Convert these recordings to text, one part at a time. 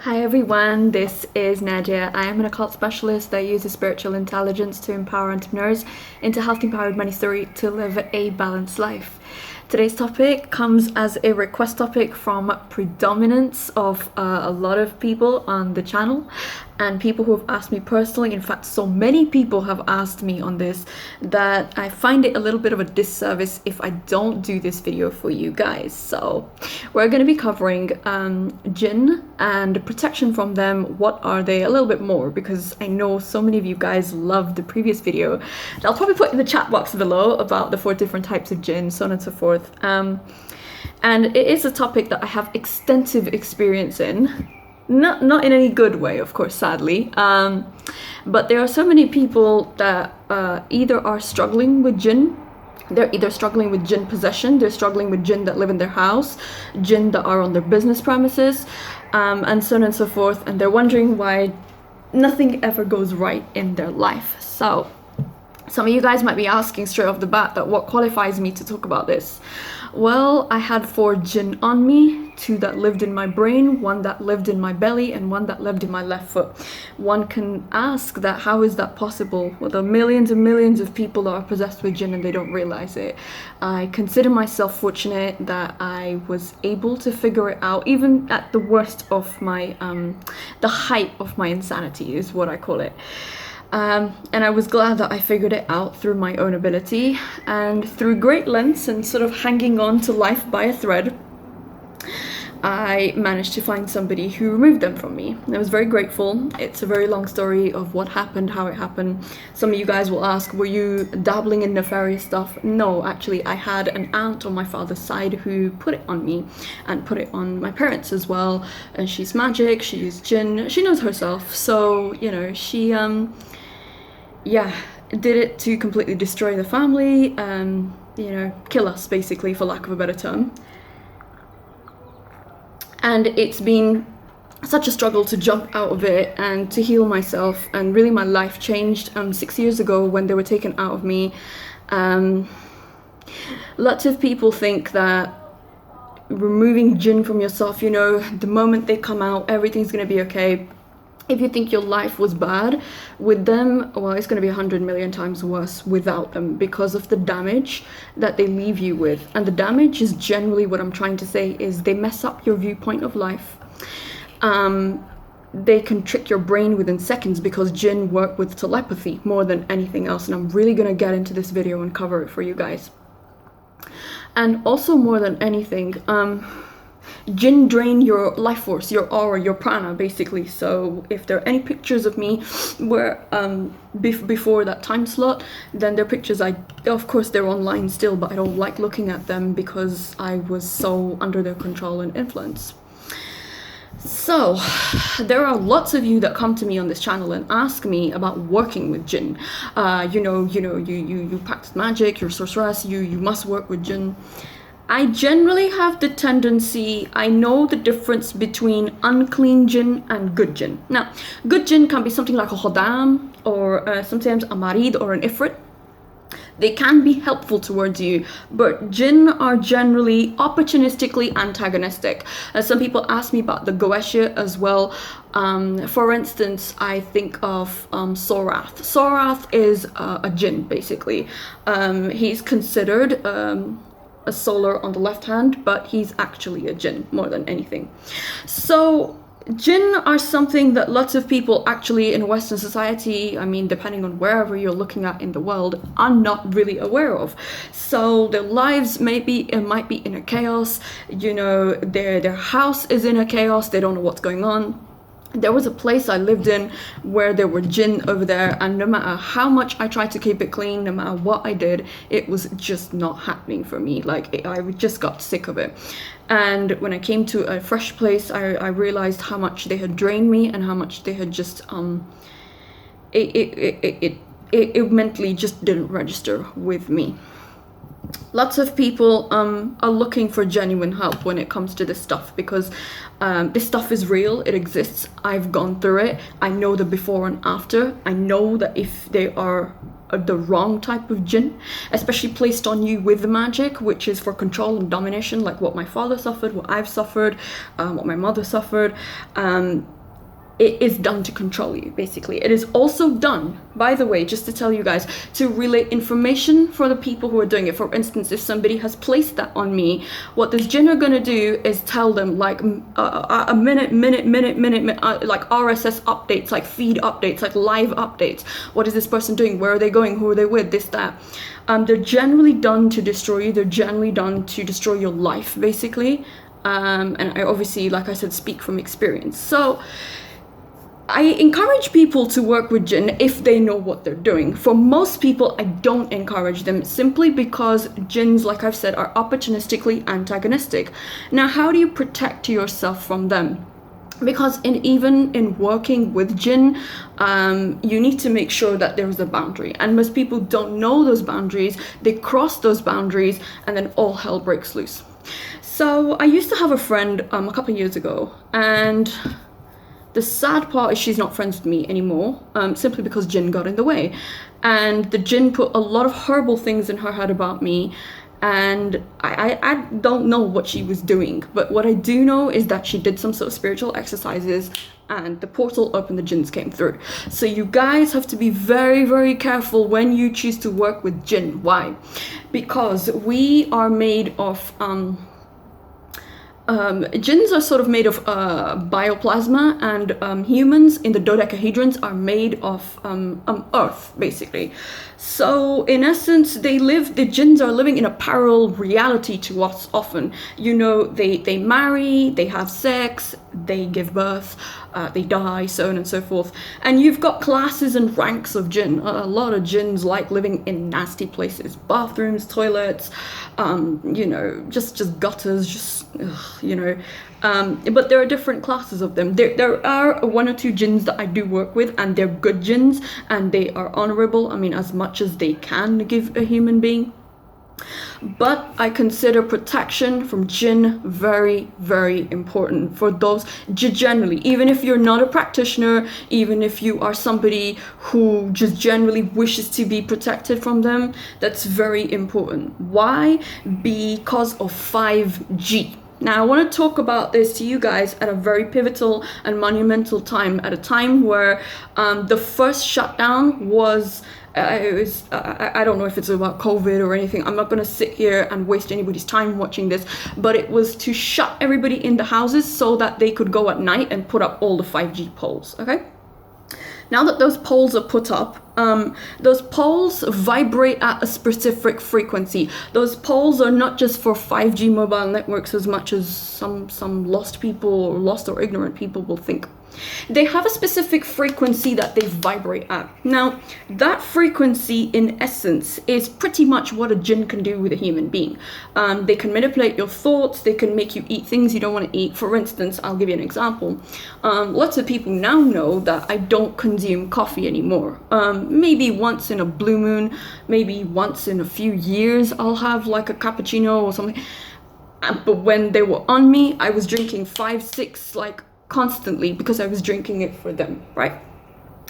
Hi everyone, this is Nadia. I am an occult specialist that uses spiritual intelligence to empower entrepreneurs into health-empowered money story to live a balanced life. Today's topic comes as a request topic from predominance of a lot of people on the channel and people who have asked me personally. In fact, so many people have asked me on this that I find it a little bit of a disservice if I don't do this video for you guys. So we're going to be covering Jinn and protection from them. What are they? A little bit more, because I know so many of you guys loved the previous video that I'll probably put in the chat box below about the 4 different types of Jinn, so on and so forth. And it is a topic that I have extensive experience in. Not in any good way, of course, sadly. But there are so many people that either are struggling with Jinn. They're either struggling with Jinn possession, they're struggling with Jinn that live in their house, Jinn that are on their business premises, and so on and so forth. And they're wondering why nothing ever goes right in their life. So some of you guys might be asking straight off the bat that what qualifies me to talk about this. Well, I had 4 Jinn on me, 2 that lived in my brain, 1 that lived in my belly, and 1 that lived in my left foot. One can ask that, how is that possible? Well, there are millions and millions of people that are possessed with Jinn and they don't realize it. I consider myself fortunate that I was able to figure it out, even at the worst of my, the height of my insanity is what I call it. And I was glad that I figured it out through my own ability and through great lengths and sort of hanging on to life by a thread. I managed to find somebody who removed them from me. I was very grateful. It's a very long story of what happened, how it happened. Some of you guys will ask, were you dabbling in nefarious stuff? No, actually, I had an aunt on my father's side who put it on me and put it on my parents as well. And she's magic, she is Jinn, she knows herself. So, you know, she, yeah, did it to completely destroy the family, you know, kill us basically, for lack of a better term. And it's been such a struggle to jump out of it and to heal myself, and really my life changed 6 years ago when they were taken out of me. Lots of people think that removing Jinn from yourself, you know, the moment they come out, everything's gonna be okay. If you think your life was bad with them, well, it's going to be 100 million times worse without them, because of the damage that they leave you with. And the damage is generally, what I'm trying to say is, they mess up your viewpoint of life. They can trick your brain within seconds, because Jinn work with telepathy more than anything else. And I'm really going to get into this video and cover it for you guys. And also, more than anything, Jinn drain your life force, your aura, your prana, basically. So if there are any pictures of me where before that time slot, then they're pictures of course they're online still, but I don't like looking at them because I was so under their control and influence. So there are lots of you that come to me on this channel and ask me about working with Jinn. You practice magic, you're a sorceress, you must work with Jinn. I generally have the tendency, I know the difference between unclean Jinn and good Jinn. Now, good Jinn can be something like a khodam, or sometimes a marid or an ifrit. They can be helpful towards you, but Jinn are generally opportunistically antagonistic. Some people ask me about the Goetia as well. For instance, I think of Sorath. Sorath is a Jinn, basically. He's considered a solar on the left hand, but he's actually a Jinn more than anything. So Jinn are something that lots of people actually in Western society, I mean, depending on wherever you're looking at in the world, are not really aware of. So their lives might be in a chaos, you know, their house is in a chaos, they don't know what's going on. There was a place I lived in where there were Jinn over there, and no matter how much I tried to keep it clean, no matter what I did, it was just not happening for me. Like, I just got sick of it. And when I came to a fresh place, I realized how much they had drained me and how much they had just, it mentally just didn't register with me. Lots of people are looking for genuine help when it comes to this stuff, because this stuff is real, it exists, I've gone through it, I know the before and after. I know that if they are the wrong type of jinn, especially placed on you with the magic, which is for control and domination, like what my father suffered, what I've suffered, what my mother suffered. It is done to control you, basically. It is also done, by the way, just to tell you guys, to relay information for the people who are doing it. For instance, if somebody has placed that on me, what this jinn are gonna do is tell them like a minute, like RSS updates, like feed updates, like live updates. What is this person doing? Where are they going? Who are they with? This, that. They're generally done to destroy you. They're generally done to destroy your life, basically. And I obviously, like I said, speak from experience. So I encourage people to work with jinn if they know what they're doing. For most people, I don't encourage them, simply because jinns, like I've said, are opportunistically antagonistic. Now, how do you protect yourself from them? Because even in working with jinn, you need to make sure that there's a boundary. And most people don't know those boundaries. They cross those boundaries and then all hell breaks loose. So I used to have a friend a couple of years ago, and the sad part is she's not friends with me anymore, simply because jinn got in the way. And the jinn put a lot of horrible things in her head about me, and I don't know what she was doing. But what I do know is that she did some sort of spiritual exercises, and the portal opened, the jinns came through. So you guys have to be very, very careful when you choose to work with jinn. Why? Because we are made of jinns are sort of made of bioplasma, and humans in the dodecahedrons are made of earth, basically. So in essence, the jinns are living in a parallel reality to us often. You know, they marry, they have sex, they give birth, they die, so on and so forth. And you've got classes and ranks of jinn. A lot of jinns like living in nasty places, bathrooms, toilets, you know, just gutters, just, you know. But there are different classes of them. There are one or two jinns that I do work with, and they're good jinns, and they are honorable, I mean, as much as they can give a human being. But I consider protection from jinn very, very important for those generally. Even if you're not a practitioner, even if you are somebody who just generally wishes to be protected from them, that's very important. Why? Because of 5G. Now, I want to talk about this to you guys at a very pivotal and monumental time, at a time where the first shutdown was, I don't know if it's about COVID or anything. I'm not going to sit here and waste anybody's time watching this, but it was to shut everybody in the houses so that they could go at night and put up all the 5G poles, okay? Now that those poles are put up, those poles vibrate at a specific frequency. Those poles are not just for 5G mobile networks as much as some lost people or lost or ignorant people will think. They have a specific frequency that they vibrate at. Now, that frequency in essence is pretty much what a jinn can do with a human being. They can manipulate your thoughts, they can make you eat things you don't want to eat. For instance, I'll give you an example. Lots of people now know that I don't consume coffee anymore. Maybe once in a blue moon, maybe once in a few years, I'll have like a cappuccino or something. But when they were on me, I was drinking 5, 6, like constantly, because I was drinking it for them, right?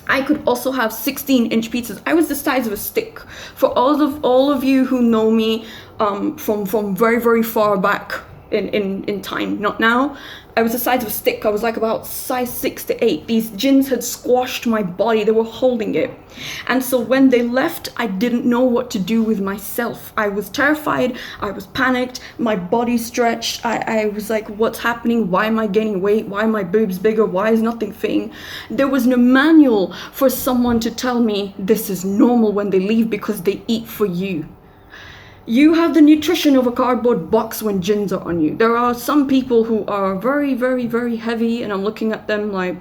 I could also have 16-inch pizzas. I was the size of a stick. For all of you who know me from very, very far back in time, not now, I was the size of a stick. I was like about size 6 to 8. These jinns had squashed my body. They were holding it. And so when they left, I didn't know what to do with myself. I was terrified. I was panicked. My body stretched. I was like, what's happening? Why am I gaining weight? Why are my boobs bigger? Why is nothing fitting? There was no manual for someone to tell me this is normal when they leave because they eat for you. You have the nutrition of a cardboard box when jinns are on you. There are some people who are very, very, very heavy, and I'm looking at them like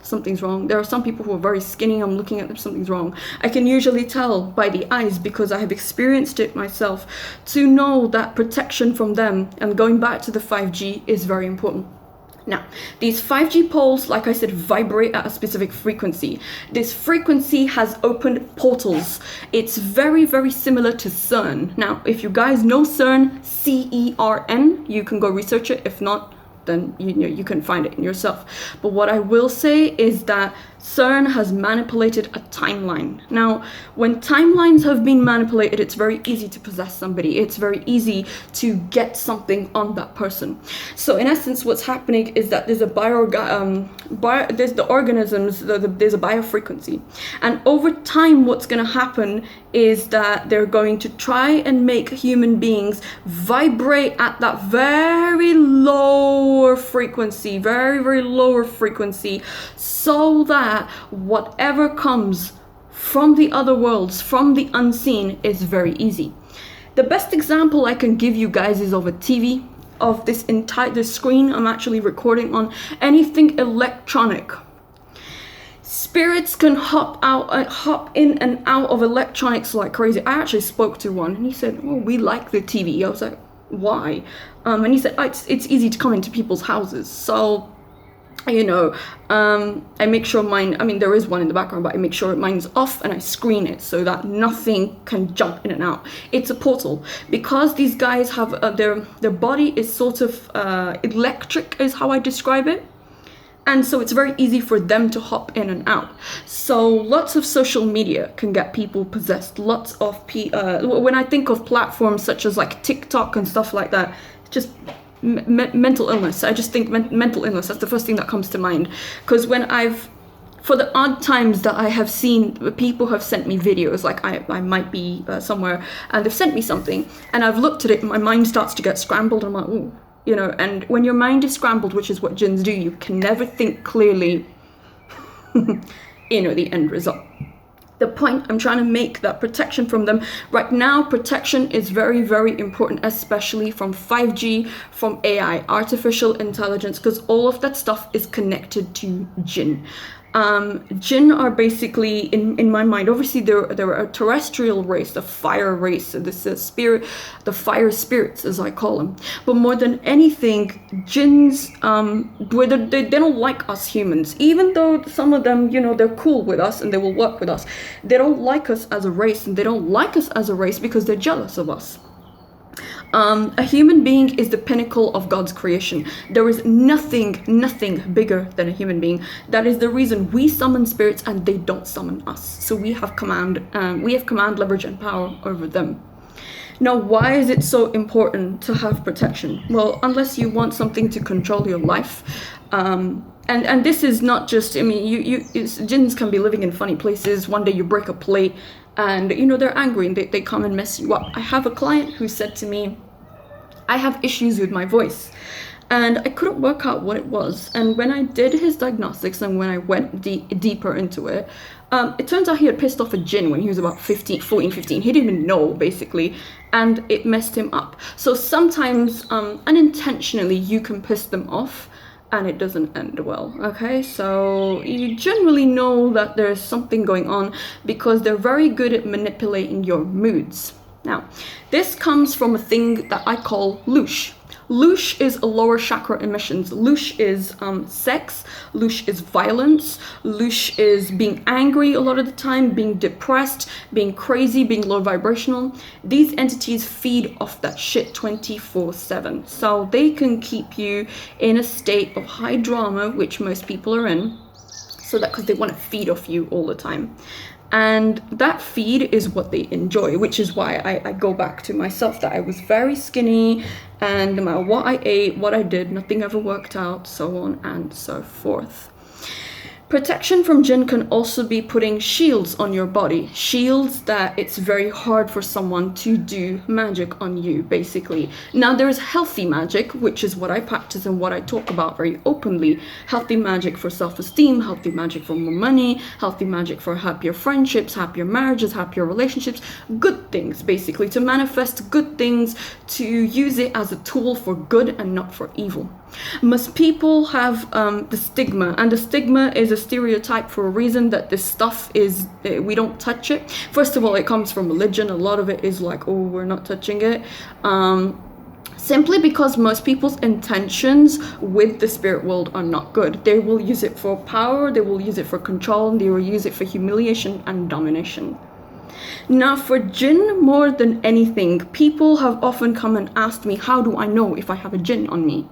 something's wrong. There are some people who are very skinny. I'm looking at them, something's wrong. I can usually tell by the eyes because I have experienced it myself to know that protection from them, and going back to the 5G, is very important. Now, these 5G poles, like I said, vibrate at a specific frequency. This frequency has opened portals. It's very, very similar to CERN. Now, if you guys know CERN, C-E-R-N, you can go research it. If not, then you can find it in yourself. But what I will say is that CERN has manipulated a timeline. Now, when timelines have been manipulated, it's very easy to possess somebody. It's very easy to get something on that person. So in essence, what's happening is that there's there's the organisms, there's a biofrequency. And over time, what's going to happen is that they're going to try and make human beings vibrate at that very lower frequency, very, very lower frequency, so that whatever comes from the other worlds, from the unseen, is very easy. The best example I can give you guys is of a TV, of this screen I'm actually recording on, anything electronic. Spirits can hop in and out of electronics like crazy. I actually spoke to one and he said, "Oh, we like the TV." I was like, "Why?" And he said, it's easy to come into people's houses. So, I make sure mine, there is one in the background, but I make sure mine's off and I screen it so that nothing can jump in and out. It's a portal. Because these guys have, their body is sort of electric is how I describe it. And so it's very easy for them to hop in and out. So lots of social media can get people possessed. Lots of when I think of platforms such as like TikTok and stuff like that, just mental illness. I just think mental illness. That's the first thing that comes to mind. Because for the odd times that I have seen, people have sent me videos, like I might be somewhere and they've sent me something and I've looked at it and my mind starts to get scrambled. I'm like, ooh. And when your mind is scrambled, which is what jinns do, you can never think clearly, the end result. The point I'm trying to make, that protection from them, right now, protection is very, very important, especially from 5G, from AI, artificial intelligence, because all of that stuff is connected to jinn. Jinn are basically, in my mind, obviously they're a terrestrial race, the fire race, this spirit, the fire spirits as I call them. But more than anything, jinns, they don't like us humans. Even though some of them, they're cool with us and they will work with us, they don't like us as a race, and they don't like us as a race because they're jealous of us. A human being is the pinnacle of God's creation. There is nothing bigger than a human being. That is the reason we summon spirits and they don't summon us. So we have command, leverage, and power over them. Now, why is it so important to have protection? Well, unless you want something to control your life, and this is not just, jinns can be living in funny places. One day you break a plate and, they're angry and they come and mess you up. I have a client who said to me, I have issues with my voice. And I couldn't work out what it was. And when I did his diagnostics and when I went deeper into it, it turns out he had pissed off a jinn when he was about 14, 15. He didn't even know, basically. And it messed him up. So sometimes, unintentionally, you can piss them off and it doesn't end well, okay? So you generally know that there's something going on because they're very good at manipulating your moods. Now, this comes from a thing that I call loosh. Loosh is a lower chakra emissions. Loosh is sex. Loosh is violence. Loosh is being angry a lot of the time, being depressed, being crazy, being low vibrational. These entities feed off that shit 24/7. So they can keep you in a state of high drama, which most people are in, so that because they want to feed off you all the time. And that feed is what they enjoy, which is why I go back to myself, that I was very skinny, and no matter what I ate, what I did, nothing ever worked out, so on and so forth. Protection from jinn can also be putting shields on your body. Shields that it's very hard for someone to do magic on you, basically. Now, there's healthy magic, which is what I practice and what I talk about very openly. Healthy magic for self-esteem, healthy magic for more money, healthy magic for happier friendships, happier marriages, happier relationships. Good things, basically, to manifest good things, to use it as a tool for good and not for evil. Most people have the stigma, and the stigma is a stereotype for a reason, that this stuff is, we don't touch it. First of all, it comes from religion. A lot of it is like, oh, we're not touching it. Simply because most people's intentions with the spirit world are not good. They will use it for power, they will use it for control, and they will use it for humiliation and domination. Now, for jinn, more than anything, people have often come and asked me, how do I know if I have a jinn on me?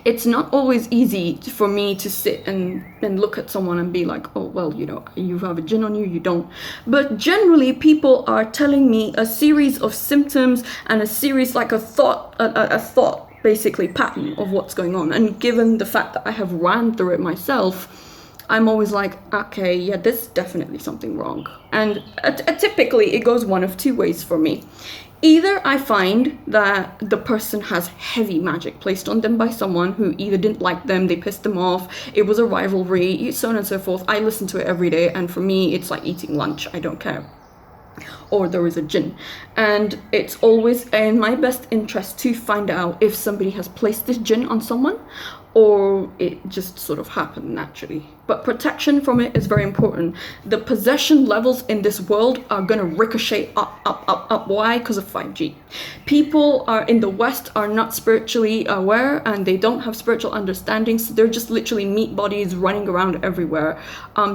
It's not always easy for me to sit and look at someone and be like, oh, well, you know, you have a jinn on you, you don't. But generally, people are telling me a series of symptoms and a series, like a thought basically pattern of what's going on. And given the fact that I have ran through it myself, I'm always like, okay, yeah, there's definitely something wrong. And typically it goes one of two ways for me. Either I find that the person has heavy magic placed on them by someone who either didn't like them, they pissed them off, it was a rivalry, so on and so forth. I listen to it every day, and for me, it's like eating lunch. I don't care. Or there is a jinn. And it's always in my best interest to find out if somebody has placed this jinn on someone, or it just sort of happened naturally. But protection from it is very important. The possession levels in this world are gonna ricochet up. Why? Because of 5G. People are in the West are not spiritually aware, and they don't have spiritual understanding, so they're just literally meat bodies running around everywhere.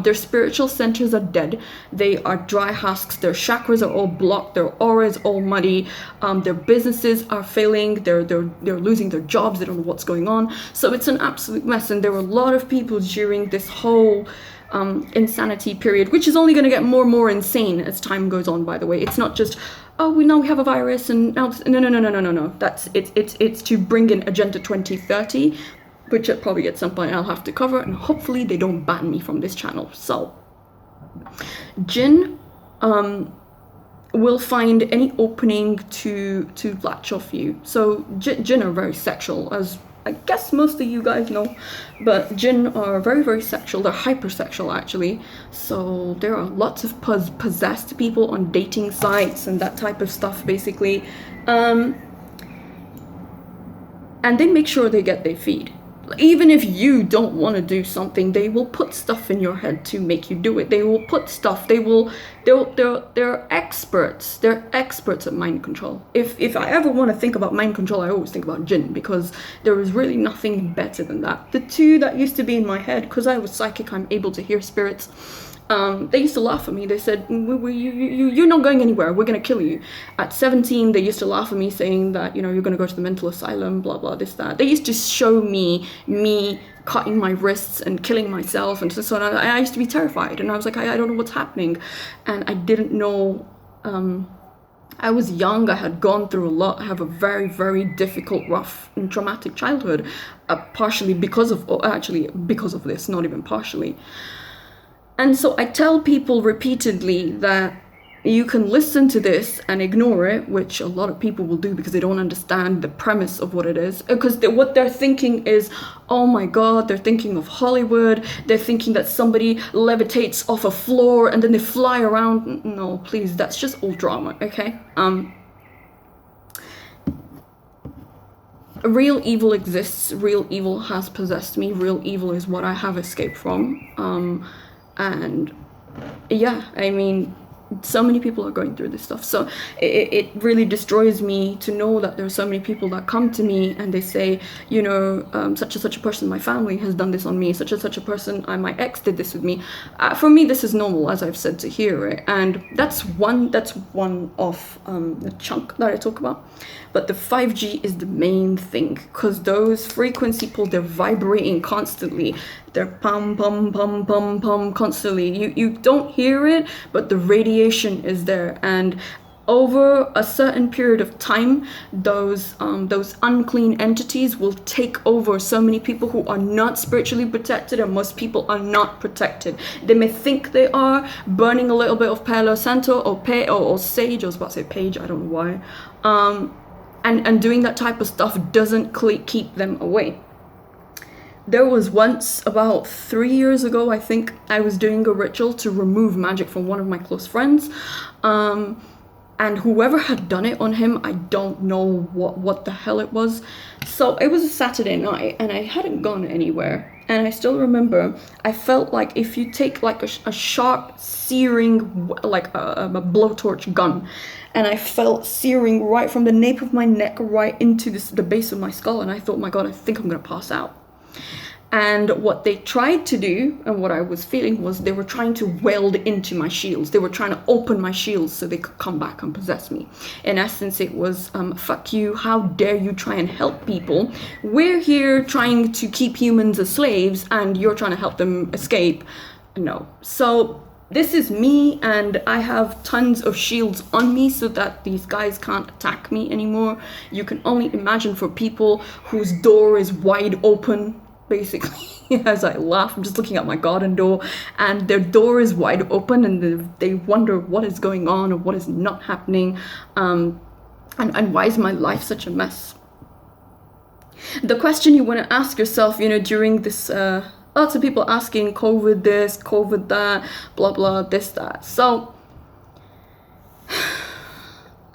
Their spiritual centers are dead. They are dry husks. Their chakras are all blocked. Their aura is all muddy. Their businesses are failing. They're losing their jobs. They don't know what's going on. So it's an absolute mess. And there were a lot of people during this whole insanity period, which is only going to get more and more insane as time goes on, by the way. It's not just, oh, we know we have a virus and now no. It's to bring in Agenda 2030, which probably at some point I'll have to cover, and hopefully they don't ban me from this channel. So Jinn will find any opening to latch off you. So Jinn are very sexual, as I guess most of you guys know, but Jinn are very, very sexual. They're hypersexual, actually. So there are lots of possessed people on dating sites and that type of stuff, basically. And they make sure they get their feed. Even if you don't want to do something, they will put stuff in your head to make you do it. They will put stuff, they're experts. They're experts at mind control. If I ever want to think about mind control, I always think about Jinn, because there is really nothing better than that. The two that used to be in my head, because I was psychic, I'm able to hear spirits. They used to laugh at me. They said, you're not going anywhere, we're going to kill you. At 17, they used to laugh at me, saying that, you know, you're going to go to the mental asylum, blah, blah, this, that. They used to show me cutting my wrists and killing myself and so on. I used to be terrified, and I was like, I don't know what's happening. And I didn't know, I was young, I had gone through a lot. I have a very, very difficult, rough and traumatic childhood, partially because of this, not even partially. And so I tell people repeatedly that you can listen to this and ignore it, which a lot of people will do because they don't understand the premise of what it is. Because what they're thinking is, oh my God, they're thinking of Hollywood. They're thinking that somebody levitates off a floor and then they fly around. No, please, that's just all drama, okay? Real evil exists. Real evil has possessed me. Real evil is what I have escaped from. And yeah, I mean, so many people are going through this stuff. So it really destroys me to know that there are so many people that come to me and they say, you know, such and such a person in my family has done this on me, such and such a person, my ex did this with me. For me, this is normal, as I've said, to hear it. And that's one of the chunk that I talk about. But the 5G is the main thing, because those frequency pulls, they're vibrating constantly. They're pum, pum, pum, pum, pum, constantly. You don't hear it, but the radiation is there. And over a certain period of time, those unclean entities will take over so many people who are not spiritually protected, and most people are not protected. They may think they are, burning a little bit of Palo Santo or sage. I was about to say page, I don't know why. And doing that type of stuff doesn't keep them away. There was once, about 3 years ago, I think, I was doing a ritual to remove magic from one of my close friends. And whoever had done it on him, I don't know what the hell it was. So it was a Saturday night and I hadn't gone anywhere. And I still remember, I felt like if you take like a sharp searing, like a blowtorch gun, and I felt searing right from the nape of my neck right into the base of my skull. And I thought, my God, I think I'm gonna pass out. And what they tried to do, and what I was feeling, was they were trying to weld into my shields. They were trying to open my shields so they could come back and possess me. In essence, it was, fuck you, how dare you try and help people? We're here trying to keep humans as slaves, and you're trying to help them escape. No. So this is me, and I have tons of shields on me so that these guys can't attack me anymore. You can only imagine for people whose door is wide open, basically. As I laugh, I'm just looking at my garden door, and their door is wide open, and they wonder what is going on or what is not happening, and why is my life such a mess? The question you want to ask yourself, during this, lots of people asking COVID this, COVID that, blah blah, this, that. So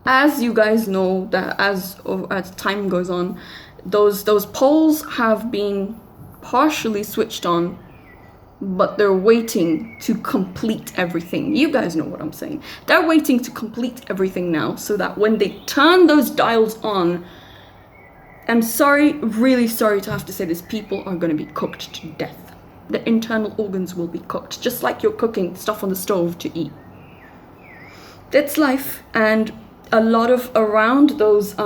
as you guys know, that as time goes on, those polls have been partially switched on, but they're waiting to complete everything. You guys know what I'm saying. They're waiting to complete everything now, so that when they turn those dials on, I'm sorry, really sorry to have to say this, people are going to be cooked to death. The internal organs will be cooked, just like you're cooking stuff on the stove to eat. That's life. And a lot of around those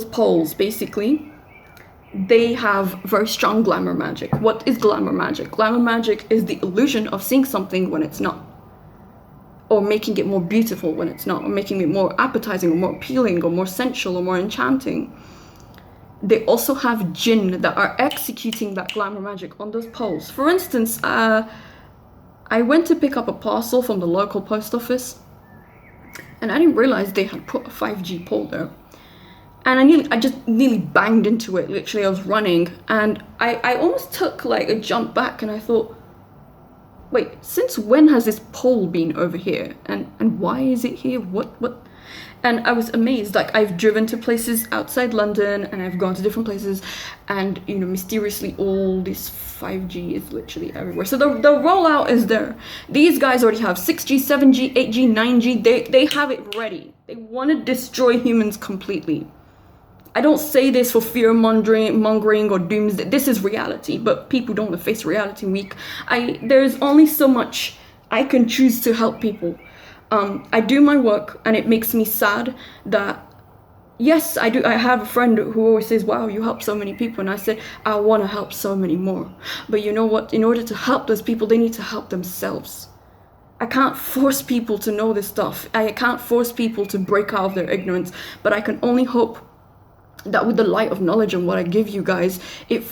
poles, basically, they have very strong glamour magic. What is glamour magic? Glamour magic is the illusion of seeing something when it's not, or making it more beautiful when it's not, or making it more appetizing or more appealing or more sensual or more enchanting. They also have jinn that are executing that glamour magic on those poles. For instance, I went to pick up a parcel from the local post office, and I didn't realize they had put a 5G pole there. And I just nearly banged into it. Literally, I was running, and I almost took like a jump back, and I thought, wait, since when has this pole been over here? And why is it here? What? And I was amazed. Like, I've driven to places outside London, and I've gone to different places, and mysteriously all this 5G is literally everywhere. So the rollout is there. These guys already have 6G, 7G, 8G, 9G. They have it ready. They want to destroy humans completely. I don't say this for fear mongering or doomsday. This is reality, but people don't want to face reality week. There's only so much I can choose to help people. I do my work, and it makes me sad that, yes, I do. I have a friend who always says, wow, you help so many people. And I say, I want to help so many more. But you know what? In order to help those people, they need to help themselves. I can't force people to know this stuff. I can't force people to break out of their ignorance, but I can only hope that with the light of knowledge and what I give you guys, it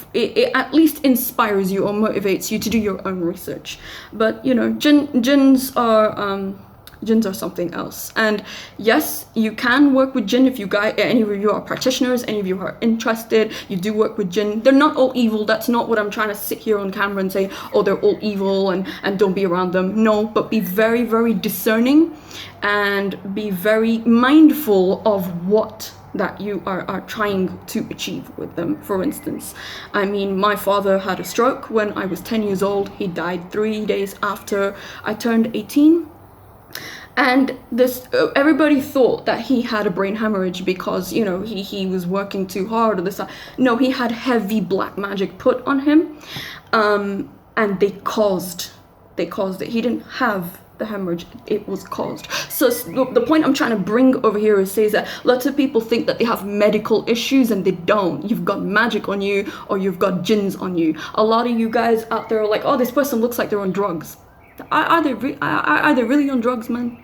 at least inspires you or motivates you to do your own research. But jinns are something else. And yes, you can work with jinn if any of you are practitioners, any of you are interested, you do work with jinn. They're not all evil. That's not what I'm trying to sit here on camera and say, oh, they're all evil and don't be around them. No, but be very, very discerning and be very mindful of what that you are trying to achieve with them. For instance, my father had a stroke when I was 10 years old. He died 3 days after I turned 18. And everybody thought that he had a brain hemorrhage because, he was working too hard or this. No, he had heavy black magic put on him. And they caused it. He didn't have the hemorrhage, it was caused. So the point I'm trying to bring over here is says that lots of people think that they have medical issues, and they don't. You've got magic on you, or you've got jinns on you. A lot of you guys out there are like, oh, this person looks like they're on drugs. Are they really on drugs, man?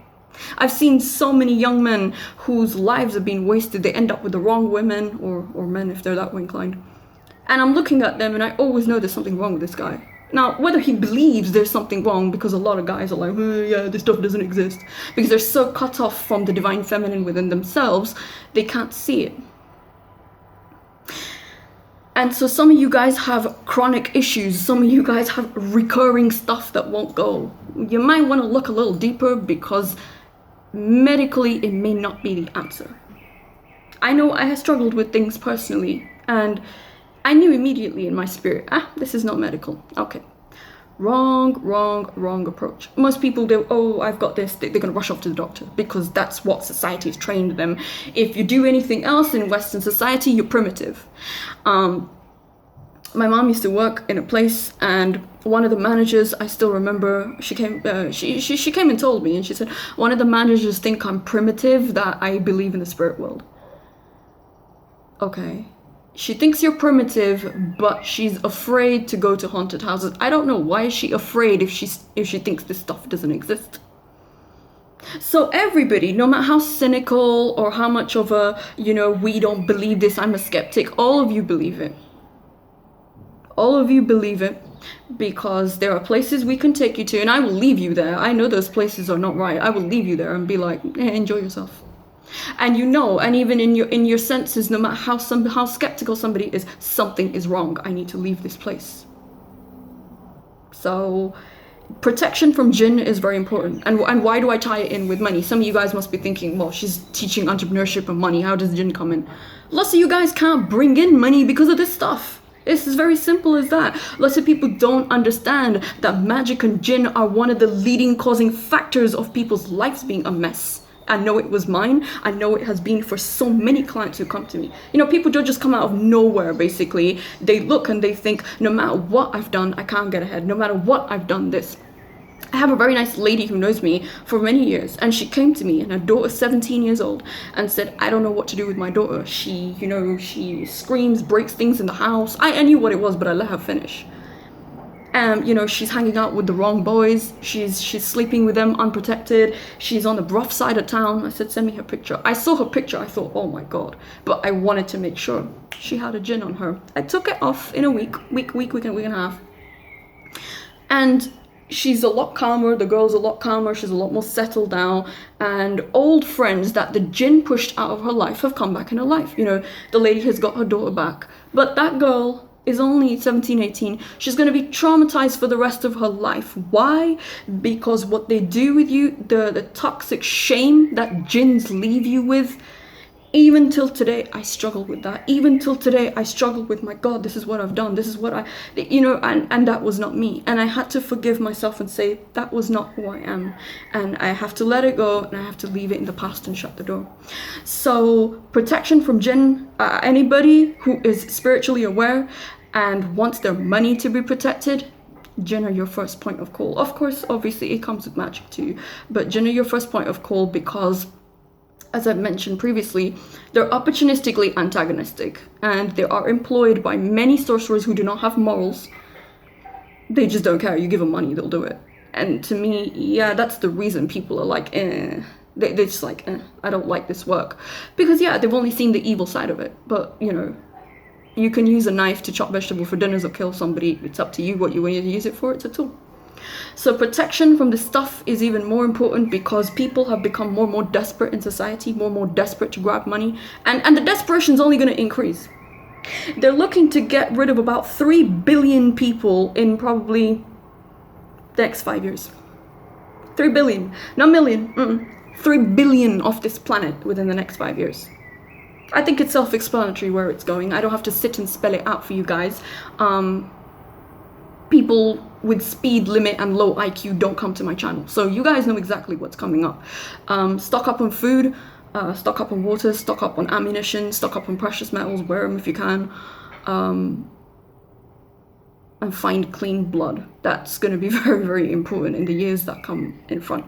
I've seen so many young men whose lives have been wasted. They end up with the wrong women or men if they're that way inclined. And I'm looking at them, and I always know there's something wrong with this guy. Now, whether he believes there's something wrong, because a lot of guys are like, yeah, this stuff doesn't exist, because they're so cut off from the divine feminine within themselves, they can't see it. And so some of you guys have chronic issues, some of you guys have recurring stuff that won't go. You might want to look a little deeper, because medically it may not be the answer. I know I have struggled with things personally, and I knew immediately in my spirit, this is not medical. Okay. Wrong approach. Most people do, oh, I've got this, they're going to rush off to the doctor, because that's what society has trained them. If you do anything else in Western society, you're primitive. my mom used to work in a place, and one of the managers, I still remember, she came and told me, and she said, one of the managers think I'm primitive, that I believe in the spirit world. Okay. She thinks you're primitive, but she's afraid to go to haunted houses. I don't know, why is she afraid if she thinks this stuff doesn't exist? So everybody, no matter how cynical or how much of a, we don't believe this, I'm a skeptic, all of you believe it. All of you believe it, because there are places we can take you to, and I will leave you there. I know those places are not right. I will leave you there and be like, enjoy yourself. And and even in your senses, no matter how skeptical somebody is, something is wrong. I need to leave this place. So protection from jinn is very important. And why do I tie it in with money? Some of you guys must be thinking, well, she's teaching entrepreneurship and money. How does jinn come in? Lots of you guys can't bring in money because of this stuff. It's as very simple as that. Lots of people don't understand that magic and jinn are one of the leading causing factors of people's lives being a mess. I know it was mine. I know it has been for so many clients who come to me. People don't just come out of nowhere, basically. They look and they think, no matter what I've done, I can't get ahead. No matter what I've done this. I have a very nice lady who knows me for many years, and she came to me, and her daughter's 17 years old, and said, I don't know what to do with my daughter. She, she screams, breaks things in the house. I knew what it was, but I let her finish. She's hanging out with the wrong boys. She's sleeping with them unprotected. She's on the rough side of town. I said, send me her picture. I saw her picture. I thought, oh my God. But I wanted to make sure. She had a jinn on her. I took it off in a week and a half. And she's a lot calmer. The girl's a lot calmer. She's a lot more settled now. And old friends that the jinn pushed out of her life have come back in her life. The lady has got her daughter back. But that girl is only 17, 18. She's going to be traumatized for the rest of her life. Why? Because what they do with you, the toxic shame that jinns leave you with, even till today, I struggle with that. Even till today, I struggle with, my God, this is what I've done. This is what and that was not me. And I had to forgive myself and say, that was not who I am. And I have to let it go, and I have to leave it in the past and shut the door. So protection from jinn, anybody who is spiritually aware and wants their money to be protected, jinn are your first point of call. Of course, obviously, it comes with magic too. But jinn are your first point of call because, as I've mentioned previously, they're opportunistically antagonistic, and they are employed by many sorcerers who do not have morals. They just don't care. You give them money, they'll do it. And to me, yeah, that's the reason people are like, They're just like, I don't like this work. Because yeah, they've only seen the evil side of it. But, you can use a knife to chop vegetable for dinners or kill somebody. It's up to you what you want to use it for. It's a tool. So protection from this stuff is even more important because people have become more and more desperate in society, more and more desperate to grab money, and the desperation is only going to increase. They're looking to get rid of about 3 billion people in probably the next 5 years. 3 billion, not million, 3 billion off this planet within the next 5 years. I think it's self-explanatory where it's going. I don't have to sit and spell it out for you guys. People with speed limit and low IQ don't come to my channel. So you guys know exactly what's coming up. Stock up on food, stock up on water, stock up on ammunition, stock up on precious metals, wear them if you can. And find clean blood. That's going to be very, very important in the years that come in front.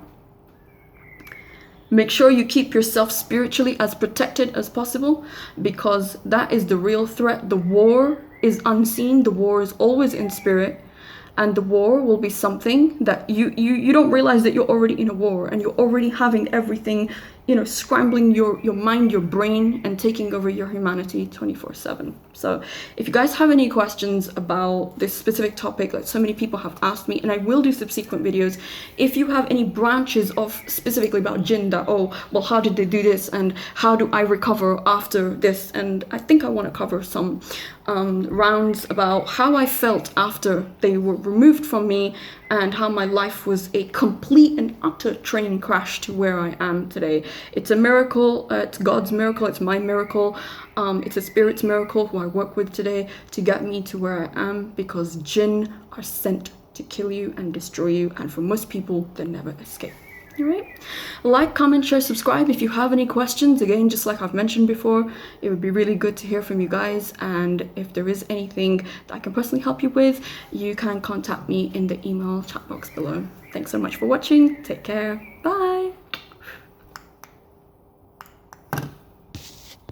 Make sure you keep yourself spiritually as protected as possible, because that is the real threat. The war is unseen. The war is always in spirit. And the war will be something that you don't realize that you're already in a war, and you're already having everything, scrambling your mind, your brain, and taking over your humanity 24/7. So if you guys have any questions about this specific topic, like so many people have asked me, and I will do subsequent videos, if you have any branches of specifically about jinn that, oh, well, how did they do this, and how do I recover after this, and I think I want to cover some rounds about how I felt after they were removed from me, and how my life was a complete and utter train crash to where I am today. It's a miracle. It's God's miracle. It's my miracle. It's a spirit's miracle who I work with today to get me to where I am, because jinn are sent to kill you and destroy you, and for most people, they never escape. Alright, like, comment, share, subscribe if you have any questions. Again, just like I've mentioned before, it would be really good to hear from you guys, and if there is anything that I can personally help you with, you can contact me in the email chat box below. Thanks so much for watching, take care, bye!